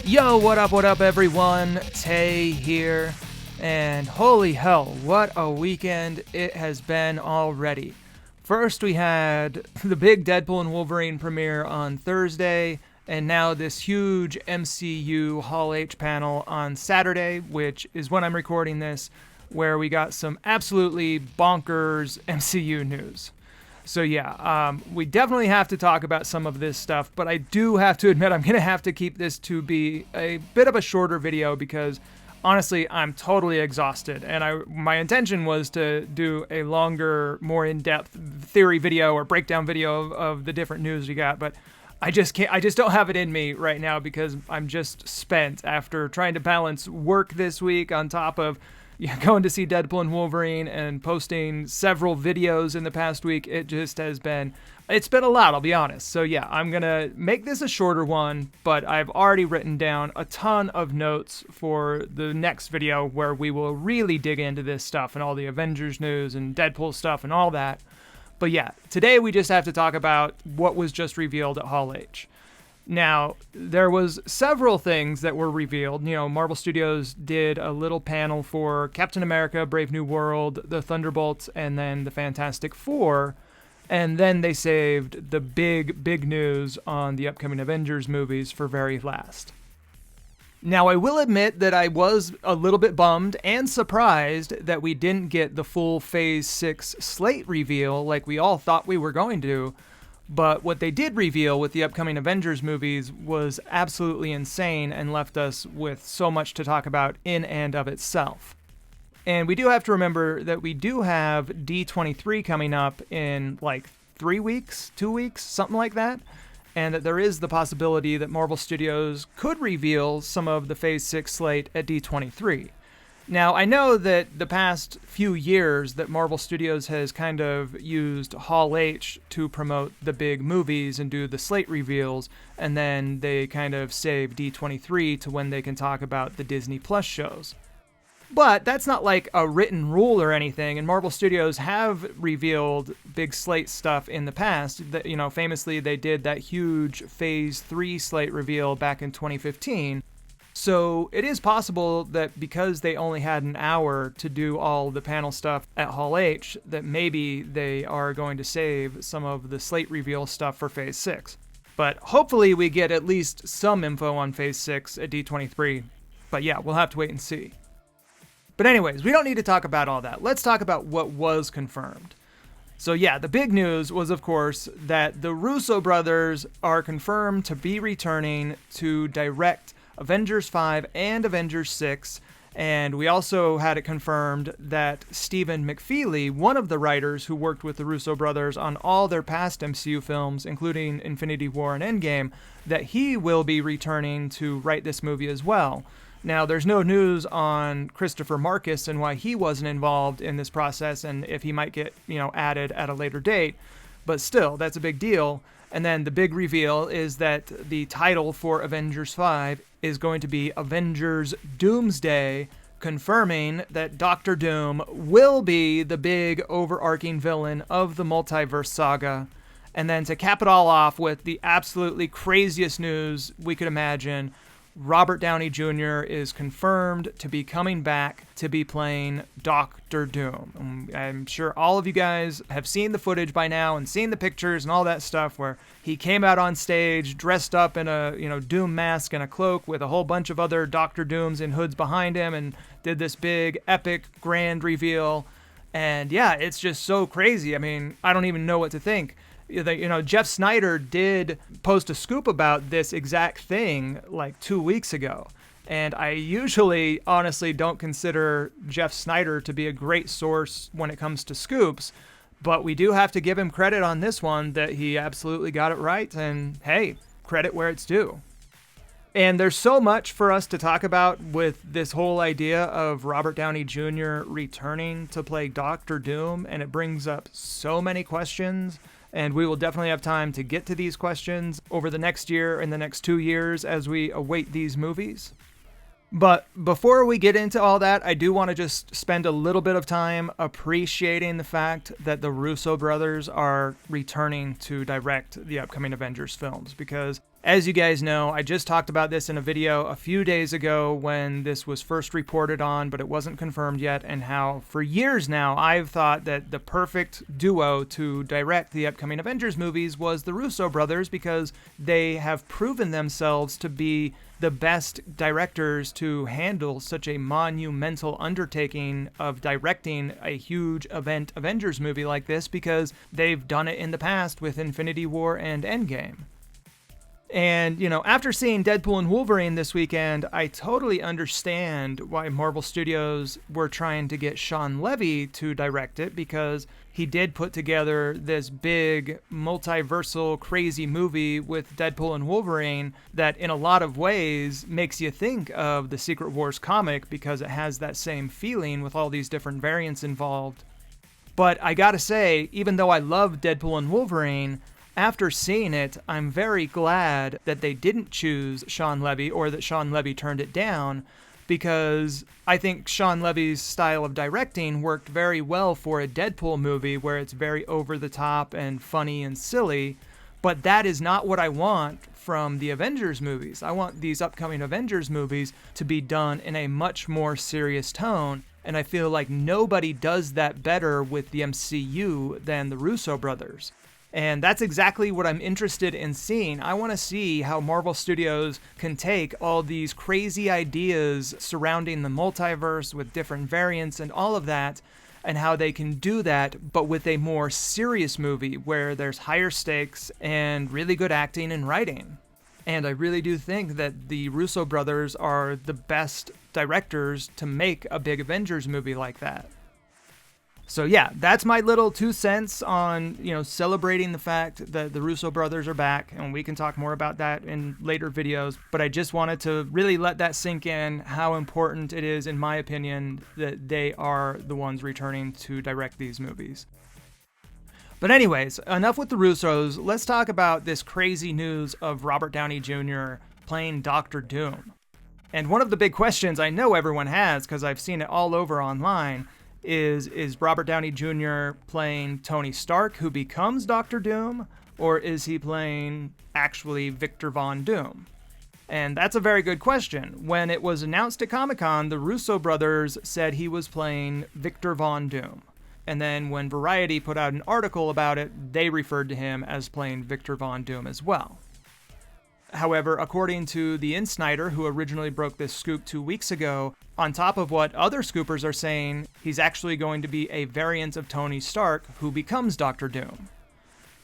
Yo, what up, everyone? Tay here. And holy hell, what a weekend it has been already. First, we had the big Deadpool and Wolverine premiere on Thursday, and now this huge MCU Hall H panel on Saturday, which is when I'm recording this, where we got some absolutely bonkers MCU news. So yeah, we definitely have to talk about some of this stuff, but I do have to admit I'm going to have to keep this to be a bit of a shorter video because honestly, I'm totally exhausted, and my intention was to do a longer, more in-depth theory video or breakdown video of the different news we got, but I just can't. I just don't have it in me right now because I'm just spent after trying to balance work this week on top of going to see Deadpool and Wolverine and posting several videos in the past week. It's been a lot, I'll be honest. So yeah, I'm gonna make this a shorter one, but I've already written down a ton of notes for the next video where we will really dig into this stuff and all the Avengers news and Deadpool stuff and all that. But yeah, today we just have to talk about what was just revealed at Hall H. Now, there was several things that were revealed. Marvel Studios did a little panel for Captain America, Brave New World, the Thunderbolts, and then the Fantastic Four. And then they saved the big news on the upcoming Avengers movies for very last. Now, I will admit that I was a little bit bummed and surprised that we didn't get the full Phase 6 slate reveal like we all thought we were going to. But what they did reveal with the upcoming Avengers movies was absolutely insane and left us with so much to talk about in and of itself. And we do have to remember that we do have D23 coming up in like 3 weeks, 2 weeks, something like that. And that there is the possibility that Marvel Studios could reveal some of the Phase 6 slate at D23. Now, I know that the past few years that Marvel Studios has kind of used Hall H to promote the big movies and do the slate reveals, and then they kind of save D23 to when they can talk about the Disney Plus shows. But that's not like a written rule or anything, and Marvel Studios have revealed big slate stuff in the past. Famously, they did that huge Phase 3 slate reveal back in 2015. So it is possible that because they only had an hour to do all the panel stuff at Hall H, that maybe they are going to save some of the slate reveal stuff for Phase 6. But hopefully we get at least some info on Phase 6 at D23. But yeah, we'll have to wait and see. But anyways, we don't need to talk about all that. Let's talk about what was confirmed. So yeah, the big news was, of course, that the Russo brothers are confirmed to be returning to direct Avengers 5 and Avengers 6, and we also had it confirmed that Stephen McFeely, one of the writers who worked with the Russo brothers on all their past MCU films, including Infinity War and Endgame, that he will be returning to write this movie as well. Now, there's no news on Christopher Marcus and why he wasn't involved in this process and if he might get, added at a later date, but still, that's a big deal. And then the big reveal is that the title for Avengers 5 is going to be Avengers Doomsday, confirming that Doctor Doom will be the big overarching villain of the multiverse saga. And then to cap it all off with the absolutely craziest news we could imagine, Robert Downey Jr. is confirmed to be coming back to be playing Doctor Doom. I'm sure all of you guys have seen the footage by now and seen the pictures and all that stuff where he came out on stage dressed up in a Doom mask and a cloak with a whole bunch of other Doctor Dooms in hoods behind him and did this big, epic, grand reveal. And yeah, it's just so crazy. I mean, I don't even know what to think. Jeff Snyder did post a scoop about this exact thing like 2 weeks ago. And I usually, honestly, don't consider Jeff Snyder to be a great source when it comes to scoops. But we do have to give him credit on this one that he absolutely got it right. And hey, credit where it's due. And there's so much for us to talk about with this whole idea of Robert Downey Jr. returning to play Doctor Doom. And it brings up so many questions. And we will definitely have time to get to these questions over the next year and the next 2 years as we await these movies. But before we get into all that, I do want to just spend a little bit of time appreciating the fact that the Russo brothers are returning to direct the upcoming Avengers films, because As you guys know, I just talked about this in a video a few days ago when this was first reported on, but it wasn't confirmed yet, and how for years now I've thought that the perfect duo to direct the upcoming Avengers movies was the Russo brothers, because they have proven themselves to be the best directors to handle such a monumental undertaking of directing a huge event Avengers movie like this, because they've done it in the past with Infinity War and Endgame. And, after seeing Deadpool and Wolverine this weekend, I totally understand why Marvel Studios were trying to get Sean Levy to direct it, because he did put together this big, multiversal, crazy movie with Deadpool and Wolverine that in a lot of ways makes you think of the Secret Wars comic, because it has that same feeling with all these different variants involved. But I gotta say, even though I love Deadpool and Wolverine, after seeing it, I'm very glad that they didn't choose Sean Levy, or that Sean Levy turned it down, because I think Sean Levy's style of directing worked very well for a Deadpool movie where it's very over the top and funny and silly, but that is not what I want from the Avengers movies. I want these upcoming Avengers movies to be done in a much more serious tone, and I feel like nobody does that better with the MCU than the Russo brothers. And that's exactly what I'm interested in seeing. I want to see how Marvel Studios can take all these crazy ideas surrounding the multiverse with different variants and all of that, and how they can do that, but with a more serious movie where there's higher stakes and really good acting and writing. And I really do think that the Russo brothers are the best directors to make a big Avengers movie like that. So yeah, that's my little 2 cents on, celebrating the fact that the Russo brothers are back, and we can talk more about that in later videos, but I just wanted to really let that sink in, how important it is, in my opinion, that they are the ones returning to direct these movies. But anyways, enough with the Russos, let's talk about this crazy news of Robert Downey Jr. playing Doctor Doom. And one of the big questions I know everyone has, because I've seen it all over online, is Robert Downey Jr. playing Tony Stark, who becomes Doctor Doom, or is he playing actually Victor Von Doom? And that's a very good question. When it was announced at Comic-Con, the Russo brothers said he was playing Victor Von Doom. And then when Variety put out an article about it, they referred to him as playing Victor Von Doom as well. However, according to the Insider, who originally broke this scoop 2 weeks ago, on top of what other scoopers are saying, he's actually going to be a variant of Tony Stark who becomes Doctor Doom.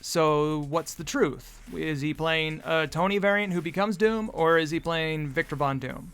So what's the truth? Is he playing a Tony variant who becomes Doom, or is he playing Victor Von Doom?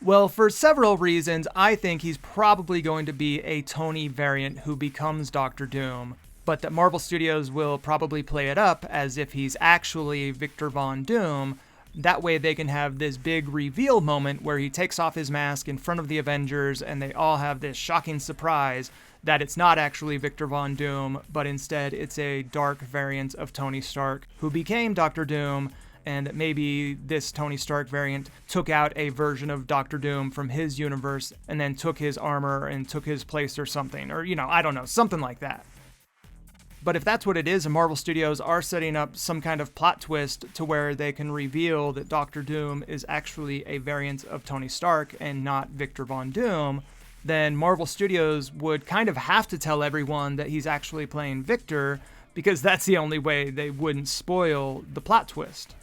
Well, for several reasons, I think he's probably going to be a Tony variant who becomes Doctor Doom, but that Marvel Studios will probably play it up as if he's actually Victor Von Doom. That way they can have this big reveal moment where he takes off his mask in front of the Avengers and they all have this shocking surprise that it's not actually Victor Von Doom, but instead it's a dark variant of Tony Stark who became Doctor Doom, and that maybe this Tony Stark variant took out a version of Doctor Doom from his universe and then took his armor and took his place or something, or, I don't know, something like that. But if that's what it is, and Marvel Studios are setting up some kind of plot twist to where they can reveal that Doctor Doom is actually a variant of Tony Stark and not Victor Von Doom, then Marvel Studios would kind of have to tell everyone that he's actually playing Victor, because that's the only way they wouldn't spoil the plot twist.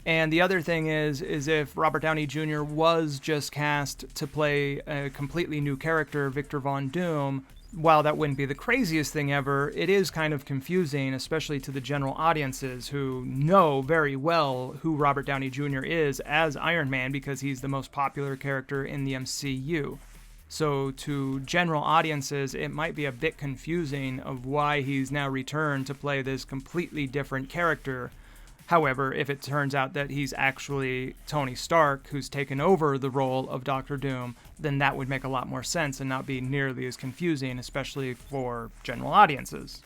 And the other thing is if Robert Downey Jr. was just cast to play a completely new character, Victor Von Doom, while that wouldn't be the craziest thing ever, it is kind of confusing, especially to the general audiences who know very well who Robert Downey Jr. is as Iron Man, because he's the most popular character in the MCU. So to general audiences, it might be a bit confusing of why he's now returned to play this completely different character. However, if it turns out that he's actually Tony Stark, who's taken over the role of Doctor Doom, then that would make a lot more sense and not be nearly as confusing, especially for general audiences.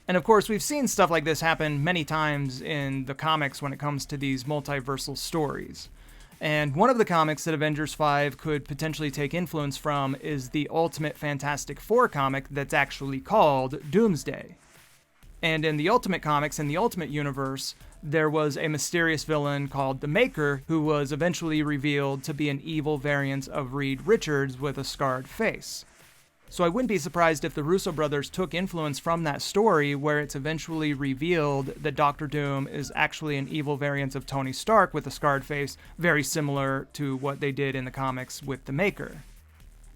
And of course, we've seen stuff like this happen many times in the comics when it comes to these multiversal stories. And one of the comics that Avengers 5 could potentially take influence from is the Ultimate Fantastic Four comic that's actually called Doomsday. And in the Ultimate Comics, in the Ultimate Universe, there was a mysterious villain called the Maker, who was eventually revealed to be an evil variant of Reed Richards with a scarred face. So I wouldn't be surprised if the Russo brothers took influence from that story, where it's eventually revealed that Doctor Doom is actually an evil variant of Tony Stark with a scarred face, very similar to what they did in the comics with the Maker.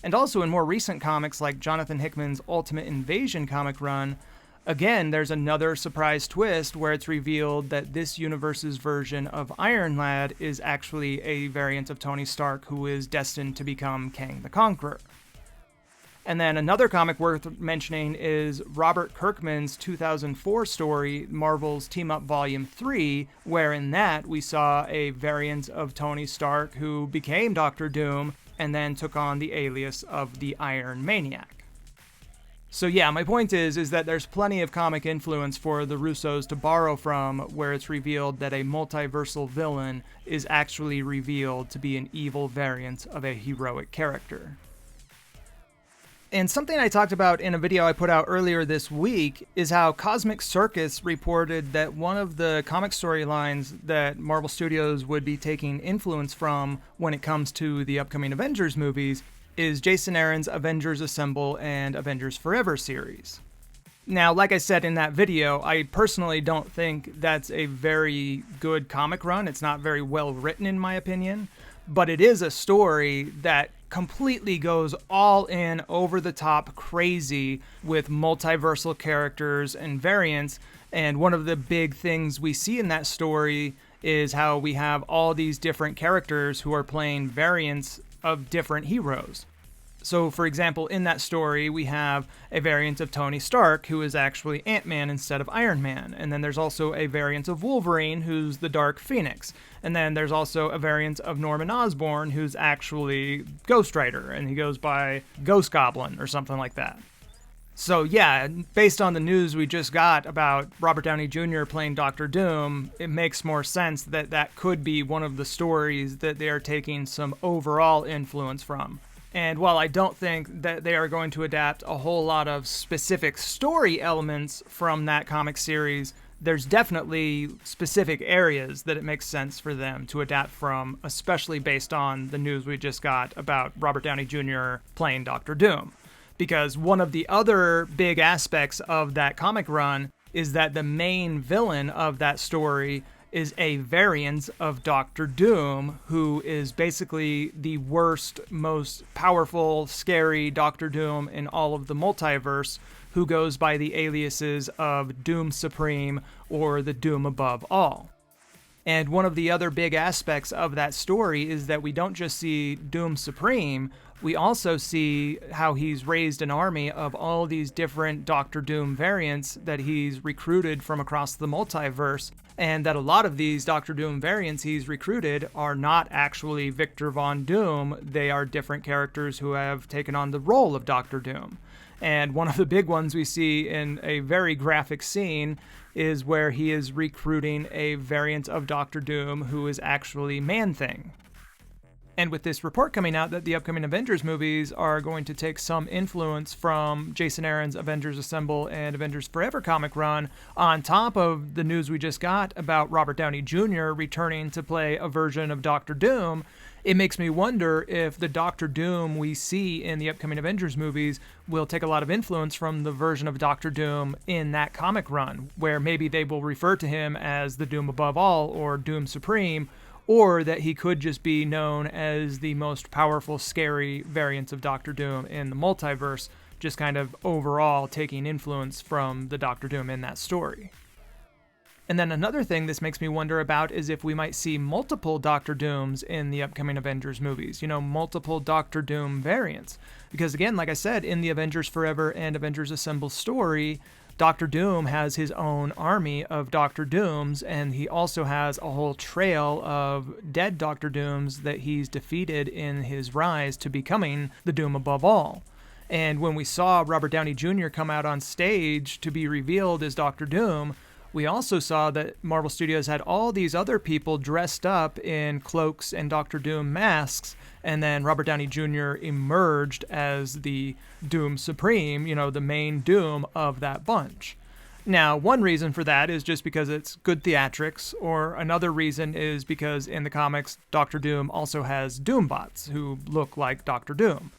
And also in more recent comics like Jonathan Hickman's Ultimate Invasion comic run, again, there's another surprise twist where it's revealed that this universe's version of Iron Lad is actually a variant of Tony Stark who is destined to become Kang the Conqueror. And then another comic worth mentioning is Robert Kirkman's 2004 story, Marvel's Team Up Volume 3, where in that we saw a variant of Tony Stark who became Doctor Doom and then took on the alias of the Iron Maniac. So yeah, my point is that there's plenty of comic influence for the Russos to borrow from, where it's revealed that a multiversal villain is actually revealed to be an evil variant of a heroic character. And something I talked about in a video I put out earlier this week is how Cosmic Circus reported that one of the comic storylines that Marvel Studios would be taking influence from when it comes to the upcoming Avengers movies is Jason Aaron's Avengers Assemble and Avengers Forever series. Now, like I said in that video, I personally don't think that's a very good comic run. It's not very well written in my opinion, but it is a story that completely goes all in, over the top, crazy with multiversal characters and variants. And one of the big things we see in that story is how we have all these different characters who are playing variants of different heroes. So, for example, in that story, we have a variant of Tony Stark, who is actually Ant-Man instead of Iron Man. And then there's also a variant of Wolverine, who's the Dark Phoenix. And then there's also a variant of Norman Osborn, who's actually Ghost Rider, and he goes by Ghost Goblin or something like that. So yeah, based on the news we just got about Robert Downey Jr. playing Doctor Doom, it makes more sense that that could be one of the stories that they are taking some overall influence from. And while I don't think that they are going to adapt a whole lot of specific story elements from that comic series, there's definitely specific areas that it makes sense for them to adapt from, especially based on the news we just got about Robert Downey Jr. playing Doctor Doom. Because one of the other big aspects of that comic run is that the main villain of that story is a variant of Doctor Doom, who is basically the worst, most powerful, scary Doctor Doom in all of the multiverse, who goes by the aliases of Doom Supreme or the Doom Above All. And one of the other big aspects of that story is that we don't just see Doom Supreme, we also see how he's raised an army of all these different Doctor Doom variants that he's recruited from across the multiverse, and that a lot of these Doctor Doom variants he's recruited are not actually Victor Von Doom, they are different characters who have taken on the role of Doctor Doom. And one of the big ones we see in a very graphic scene is where he is recruiting a variant of Doctor Doom who is actually Man-Thing. And with this report coming out that the upcoming Avengers movies are going to take some influence from Jason Aaron's Avengers Assemble and Avengers Forever comic run, on top of the news we just got about Robert Downey Jr. returning to play a version of Doctor Doom, it makes me wonder if the Doctor Doom we see in the upcoming Avengers movies will take a lot of influence from the version of Doctor Doom in that comic run, where maybe they will refer to him as the Doom Above All or Doom Supreme, or that he could just be known as the most powerful, scary variant of Doctor Doom in the multiverse, just kind of overall taking influence from the Doctor Doom in that story. And then another thing this makes me wonder about is if we might see multiple Doctor Dooms in the upcoming Avengers movies, multiple Doctor Doom variants. Because again, like I said, in the Avengers Forever and Avengers Assemble story, Doctor Doom has his own army of Doctor Dooms, and he also has a whole trail of dead Doctor Dooms that he's defeated in his rise to becoming the Doom Above All. And when we saw Robert Downey Jr. come out on stage to be revealed as Doctor Doom, we also saw that Marvel Studios had all these other people dressed up in cloaks and Doctor Doom masks, and then Robert Downey Jr. emerged as the Doom Supreme, the main Doom of that bunch. Now, one reason for that is just because it's good theatrics, or another reason is because in the comics, Doctor Doom also has Doombots who look like Doctor Doom.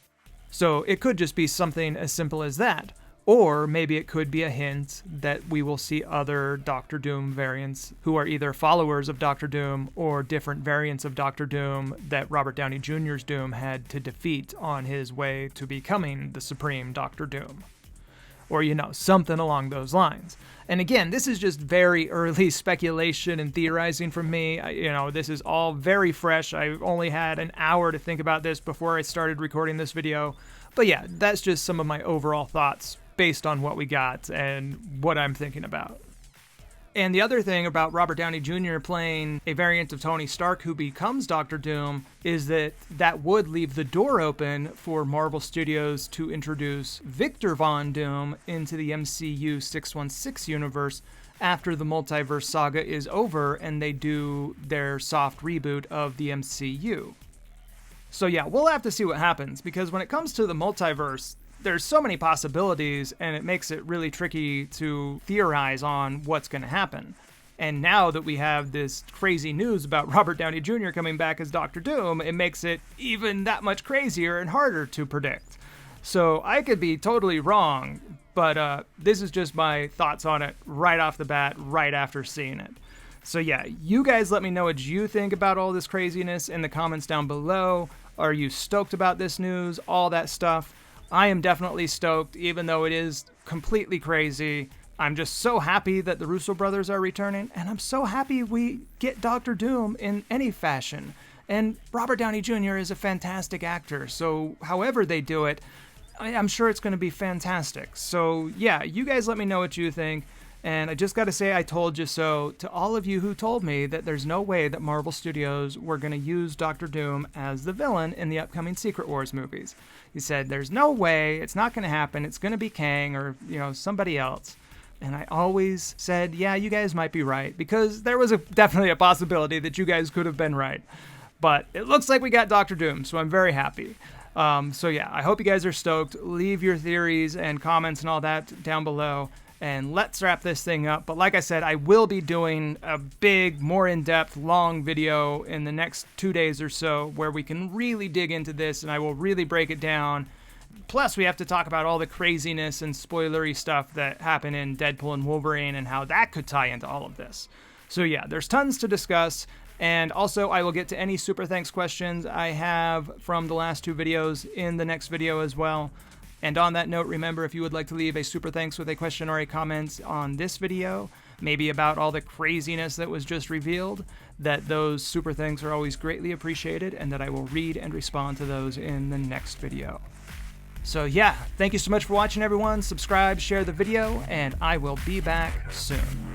So it could just be something as simple as that. Or maybe it could be a hint that we will see other Doctor Doom variants who are either followers of Doctor Doom or different variants of Doctor Doom that Robert Downey Jr.'s Doom had to defeat on his way to becoming the Supreme Doctor Doom. Or, something along those lines. And again, this is just very early speculation and theorizing from me. This is all very fresh. I only had an hour to think about this before I started recording this video. But yeah, that's just some of my overall thoughts based on what we got and what I'm thinking about. And the other thing about Robert Downey Jr. playing a variant of Tony Stark who becomes Doctor Doom is that would leave the door open for Marvel Studios to introduce Victor Von Doom into the MCU 616 universe after the multiverse saga is over and they do their soft reboot of the MCU. So yeah, we'll have to see what happens, because when it comes to the multiverse, there's so many possibilities, and it makes it really tricky to theorize on what's going to happen. And now that we have this crazy news about Robert Downey Jr. coming back as Doctor Doom, it makes it even that much crazier and harder to predict. So I could be totally wrong, but this is just my thoughts on it right off the bat, right after seeing it. So yeah, you guys let me know what you think about all this craziness in the comments down below. Are you stoked about this news? All that stuff. I am definitely stoked, even though it is completely crazy. I'm just so happy that the Russo brothers are returning, and I'm so happy we get Doctor Doom in any fashion. And Robert Downey Jr. is a fantastic actor, so however they do it, I'm sure it's going to be fantastic. So yeah, you guys let me know what you think. And I just got to say I told you so to all of you who told me that there's no way that Marvel Studios were going to use Doctor Doom as the villain in the upcoming Secret Wars movies. You said, there's no way, it's not going to happen, it's going to be Kang or, somebody else. And I always said, yeah, you guys might be right, because there was definitely a possibility that you guys could have been right. But it looks like we got Doctor Doom, so I'm very happy. So yeah, I hope you guys are stoked. Leave your theories and comments and all that down below. And let's wrap this thing up. But like I said, I will be doing a big, more in-depth, long video in the next 2 days or so where we can really dig into this and I will really break it down. Plus, we have to talk about all the craziness and spoilery stuff that happened in Deadpool and Wolverine and how that could tie into all of this. So yeah, there's tons to discuss. And also, I will get to any super thanks questions I have from the last 2 videos in the next video as well. And on that note, remember, if you would like to leave a super thanks with a question or a comment on this video, maybe about all the craziness that was just revealed, that those super thanks are always greatly appreciated and that I will read and respond to those in the next video. So yeah, thank you so much for watching, everyone. Subscribe, share the video, and I will be back soon.